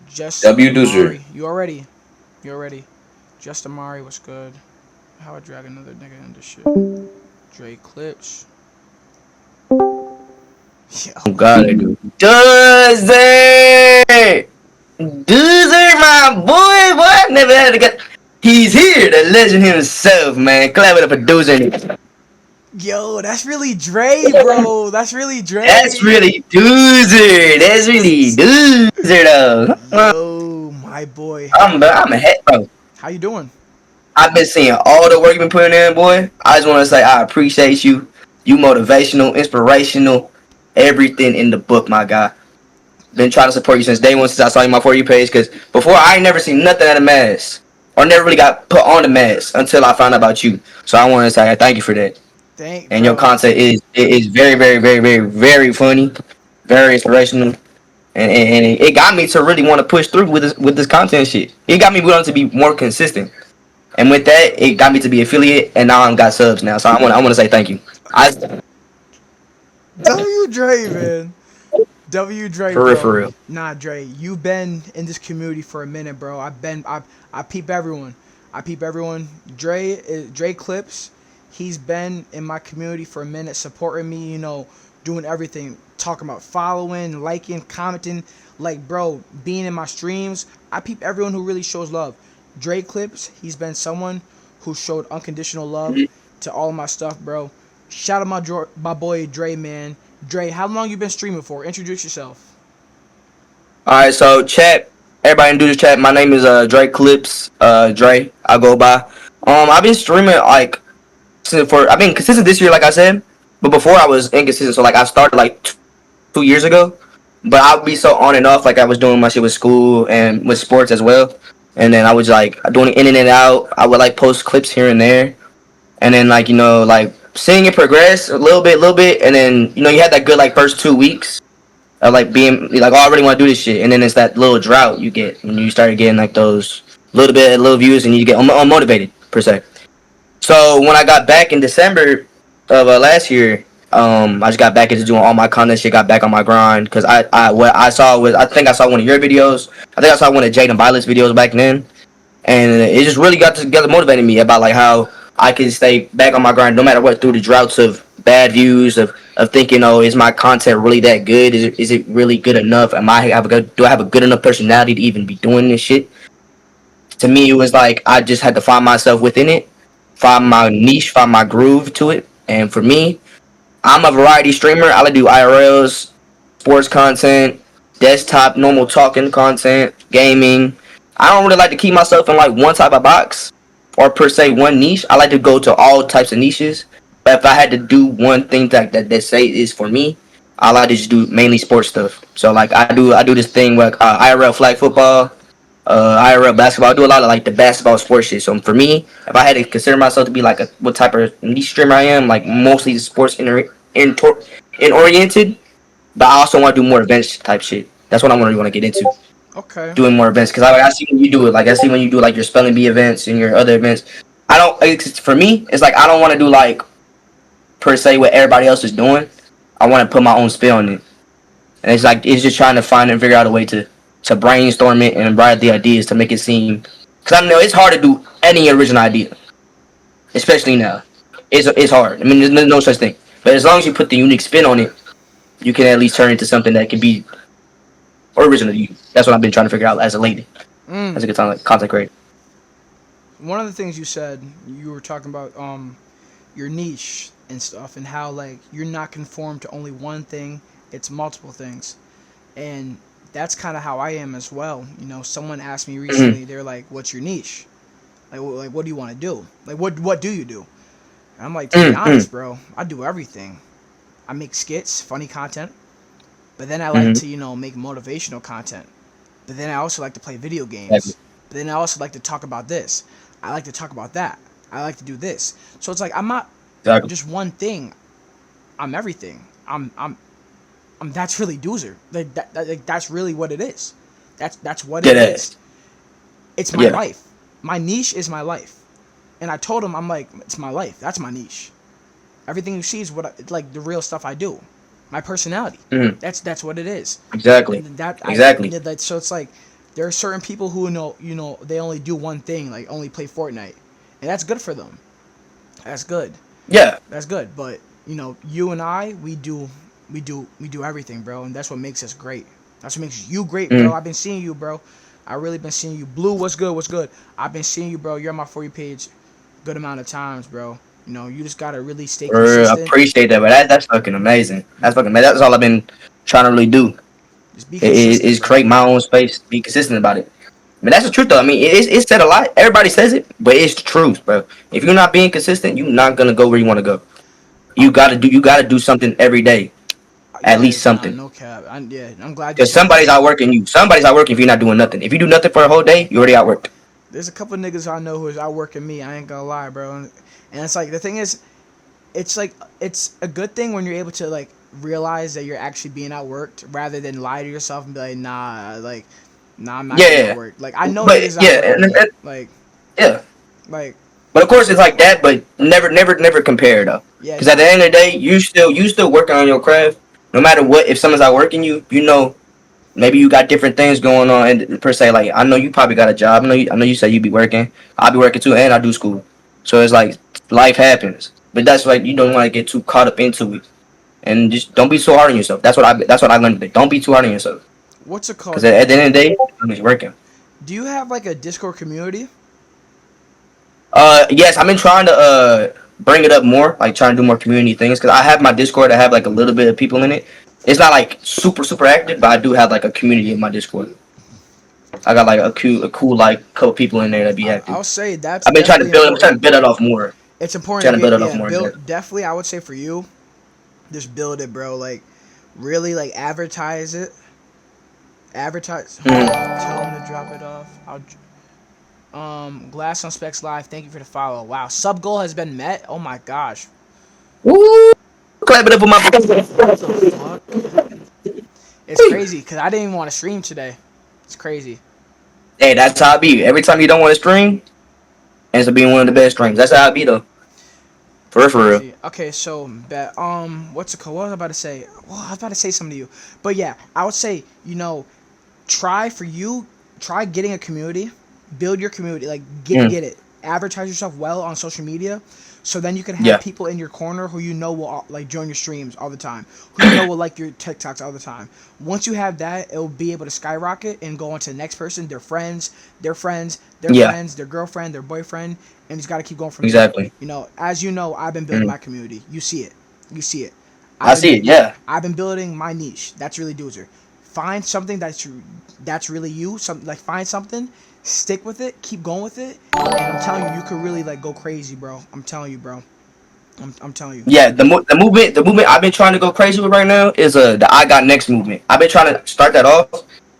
Just W Dewser. Amari. You already. Just Amari was good. How I drag another nigga into shit. Dreclipz. Oh Yo. God, I do. Dewser, Dewser, my boy. What? Never had to get. He's here, the legend himself, man. Clap it up for Dewser. Yo, that's really Dre, bro. That's really That's Dre. really Dewser. That's really Dewser, though. Yo, my boy. I'm a head, bro. How you doing? I've been seeing all the work you've been putting in, boy. I just want to say I appreciate you. You motivational, inspirational, everything in the book, my guy. Been trying to support you since day one, since I saw you on my For You page. Because before, I ain't never seen nothing at a mass, or never really got put on the mass until I found out about you. So I want to say I thank you for that. Thank, And your bro. content is very, very, very, very, very funny, very inspirational. And it got me to really want to push through with this content shit. It got me wanting to be more consistent. And with that, it got me to be affiliate, and now I'm got subs now. So I want to say thank you. I W Dre, man. W Dre, for real, bro. for real. Nah, Dre, you've been in this community for a minute, bro. I peep everyone. I peep everyone. Dre Clips. He's been in my community for a minute, supporting me. Doing everything, talking about following, liking, commenting. Like, bro, being in my streams. I peep everyone who really shows love. Dre Clips. He's been someone who showed unconditional love to all of my stuff, bro. Shout out my boy Dre, man. Dre, how long you been streaming for? Introduce yourself. All right, so chat, everybody in do this chat. My name is Dreclipz. Dre, I go by. I've been streaming like I've been consistent this year, like I said, but before I was inconsistent. So like I started like 2 years ago, but I would be so on and off. Like I was doing my shit with school and with sports as well, and then I was like doing it in and out. I would like post clips here and there, and then like like seeing it progress a little bit, and then you had that good like first 2 weeks of like being like, oh, I already want to do this shit, and then it's that little drought you get when you started getting like those little views, and you get unmotivated per se. So when I got back in December of last year, I just got back into doing all my content shit. Got back on my grind because what I saw was, I think I saw one of your videos. I think I saw one of Jaden Violet's videos back then, and it just really got together motivating me about like how I can stay back on my grind no matter what through the droughts of bad views of thinking, oh, is my content really that good? Is it really good enough? Do I have a good enough personality to even be doing this shit? To me, it was like I just had to find myself within it, find my niche, find my groove to it. And for me, I'm a variety streamer. I like to do IRLs, sports content, desktop, normal talking content, gaming. I don't really like to keep myself in like one type of box or per se one niche. I like to go to all types of niches. But if I had to do one thing that say is for me, I like to just do mainly sports stuff. So like I do this thing with IRL flag football, IRL basketball. I do a lot of like the basketball sports shit. So for me, if I had to consider myself to be like what type of niche streamer I am, like mostly sports in, in oriented, but I also want to do more events type shit. That's what I really want to get into. Okay. Doing more events because I see when you do it. Like I see when you do like your spelling bee events and your other events. I don't. For me, it's like I don't want to do like per se what everybody else is doing. I want to put my own spin on it, and it's just trying to find and figure out a way to brainstorm it and write the ideas to make it seem. Because I know it's hard to do any original idea, especially now. It's hard. I mean, there's no such thing. But as long as you put the unique spin on it, you can at least turn it into something that can be original to you. That's what I've been trying to figure out as a lady, Mm. as a good time like content creator. One of the things you said, you were talking about your niche and stuff, and how like you're not conformed to only one thing. It's multiple things, and that's kind of how I am as well. Someone asked me Mm-hmm. recently. They're like, "What's your niche? Like what do you want to do? Like what do you do?" And I'm like, to be Mm-hmm. honest, bro, I do everything. I make skits, funny content, but then I like Mm-hmm. to make motivational content. But then I also like to play video Exactly. games. But then I also like to talk about this. I like to talk about that. I like to do this. So it's like I'm not Exactly. just one thing. I'm everything. I'm that's really Dewser. That's really what it is. That's what it Dead is. ass. It's my Yeah. life. My niche is my life. And I told him, I'm like, it's my life. That's my niche. Everything you see is like the real stuff I do. my personality. Mm-hmm. That's what it is. Exactly. And that I Exactly. that so it's like there are certain people who they only do one thing, like only play Fortnite, and that's good for them. That's good. Yeah. That's good. But you and I, we do everything, bro, and that's what makes us great. That's what makes you great, bro. Mm. I've been seeing you, bro. I really been seeing you. Blue, what's good? What's good? I've been seeing you, bro. You're on my For You page, good amount of times, bro. You just gotta really stay consistent. Appreciate that, but that's fucking amazing. That's fucking amazing. That's all I've been trying to really do. Just be Is consistent, bro. create my own space, be consistent about it. I mean, that's the truth, though. I mean, it's said a lot. Everybody says it, but it's the truth, bro. If you're not being consistent, you're not gonna go where you want to go. You gotta do something every day, at Yeah, least nah, something. no cap. Yeah, I'm glad you Because said that. somebody's outworking you. Somebody's outworking if you're not doing nothing. If you do nothing for a whole day, you already outworked. There's a couple niggas I know who is outworking me. I ain't gonna lie, bro. And it's like the thing is, it's like it's a good thing when you're able to like realize that you're actually being outworked rather than lie to yourself and be like, nah, I'm not Yeah, getting yeah. outworked. Like I know But niggas yeah, outworking me. yeah. Like But of course, it's like that. But never compare though. yeah, Because at the end of the day, you still working on your craft. No matter what, if someone's outworking you, you know maybe you got different things going on. And per se, like I know you probably got a job. I know you said you be working. I'll be working too, and I do school. So it's like life happens. But that's like you don't want to get too caught up into it, and just don't be so hard on yourself. That's what I learned today. Don't be too hard on yourself. what's it Because called? at the end of the day, it's working. Do you have like a Discord community? Yes, I've been trying to bring it up more, like trying to do more community things. Cause I have my Discord. I have like a little bit of people in it. It's not like super active, but I do have like a community in my Discord. I got like a cool like couple people in there that be active. I'll say that's I've been trying to definitely build. I'm trying to important. build it off more. It's important Trying to to build get it off more. In there. build. Definitely, I would say for you, just build it, bro. Like really, like advertise it. Advertise. Mm. Tell them to drop it off. Glass on Specs Live. Thank you for the follow. Wow, sub goal has been met. Oh my gosh. Woo! Clap it up for my. What the fuck? It's crazy because I didn't even want to stream today. It's crazy. Hey, that's how I be. Every time you don't want to stream, ends up being one of the best streams. That's how I be though. For real, It's for real. crazy. Okay, so bet what's it called? What was I about to say? Well, I was about to say something to you. But yeah, I would say, try getting a community, build your community, like Mm. get it. Advertise yourself well on social media, so then you can have Yeah. people in your corner who will like join your streams all the time, who will like your TikToks all the time. Once you have that, it'll be able to skyrocket and go on to the next person, their friends, their friends, their Yeah. friends, their girlfriend, their boyfriend, and it's got to keep going from there. Exactly. As you know, I've been building Mm. my community. You see it. You see it. I I've been, see it. Yeah. I've been building my niche. That's really Dewser. Find something that's really you. Find something, stick with it, keep going with it, and I'm telling you, you could really like go crazy, bro. I'm telling you, bro. I'm telling you. Yeah, the movement I've been trying to go crazy with right now is the I got next movement. I've been trying to start that off,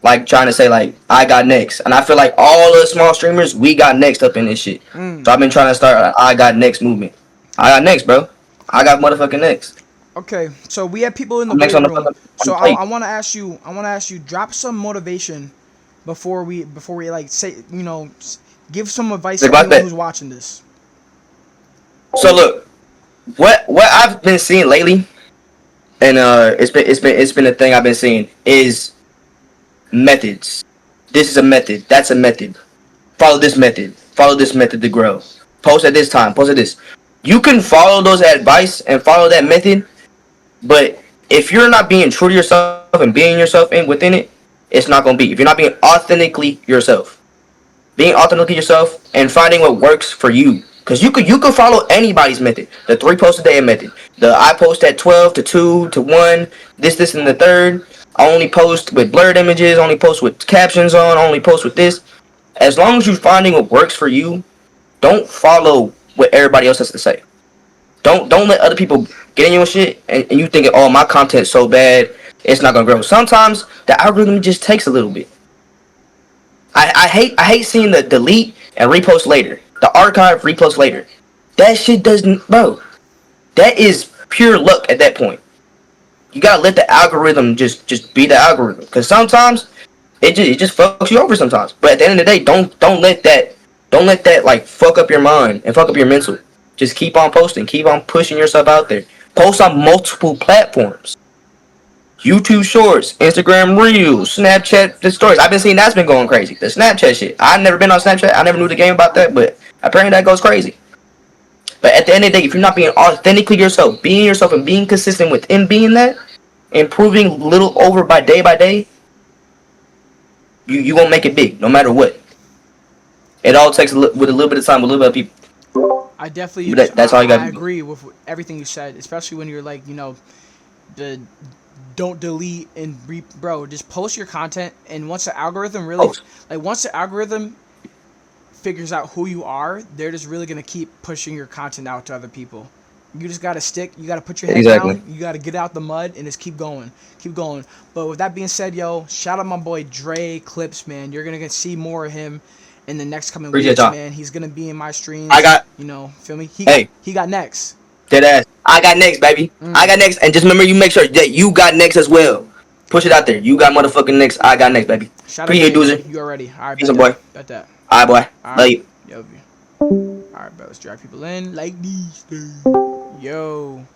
like trying to say like I got next, and I feel like all the small streamers we got next up in this shit. So I've been trying to start I got next movement. I got next, bro. I got motherfucking next. Okay, so we have people in the I'm next waiting on the room. on So the plate. I want to ask you. Drop some motivation before we like say give some advice Like to about anyone that. who's watching this. So look, what I've been seeing lately, and it's been a thing I've been seeing is methods. This is a method. That's a method. Follow this method. Follow this method to grow. Post at this time. Post at this. You can follow those advice and follow that method, but if you're not being true to yourself and being yourself within it, it's not gonna be. If you're not being authentically yourself, being authentically yourself and finding what works for you, because you could follow anybody's method. The 3 posts a day method. The I post at 12 to 2 to 1. This and the third. I only post with blurred images. Only post with captions on. Only post with this. As long as you're finding what works for you, don't follow what everybody else has to say. Don't let other people get in your shit and you thinking, oh, my content's so bad, it's not gonna grow. Sometimes the algorithm just takes a little bit. I hate seeing the delete and repost later. The archive repost later. That shit doesn't, bro. That is pure luck at that point. You gotta let the algorithm just be the algorithm. Cause sometimes it just fucks you over sometimes. But at the end of the day, don't let that like fuck up your mind and fuck up your mental. Just keep on posting, keep on pushing yourself out there. Post on multiple platforms. YouTube Shorts, Instagram Reels, Snapchat the stories. I've been seeing that's been going crazy. The Snapchat shit. I've never been on Snapchat. I never knew the game about that, but apparently that goes crazy. But at the end of the day, if you're not being authentically yourself, being yourself and being consistent within being that, improving little over by day, you won't make it big no matter what. It all takes with a little bit of time, with a little bit of people. I definitely, That's all you got I to do. agree with everything you said, especially when you're like, the don't delete and bro, just post your content. And once the algorithm really, once the algorithm figures out who you are, they're just really gonna keep pushing your content out to other people. You just gotta stick. You gotta put your head Exactly. down. You gotta get out the mud and just keep going, keep going. But with that being said, yo, shout out my boy Dreclipz, man. You're gonna get see more of him in the next coming Appreciate weeks, y'all. man. He's gonna be in my streams. I got, Feel me? hey, He got next. dead ass. I got next, baby. I got next. And just remember, you make sure that you got next as well. Push it out there. You got motherfucking next. I got next, baby. Shout out to Appreciate you, Dewser. you already. All right, Peace, boy. Bet that. All right, boy. All Love right. you. Yo. All right, bro. Let's drag people in like these. Yo.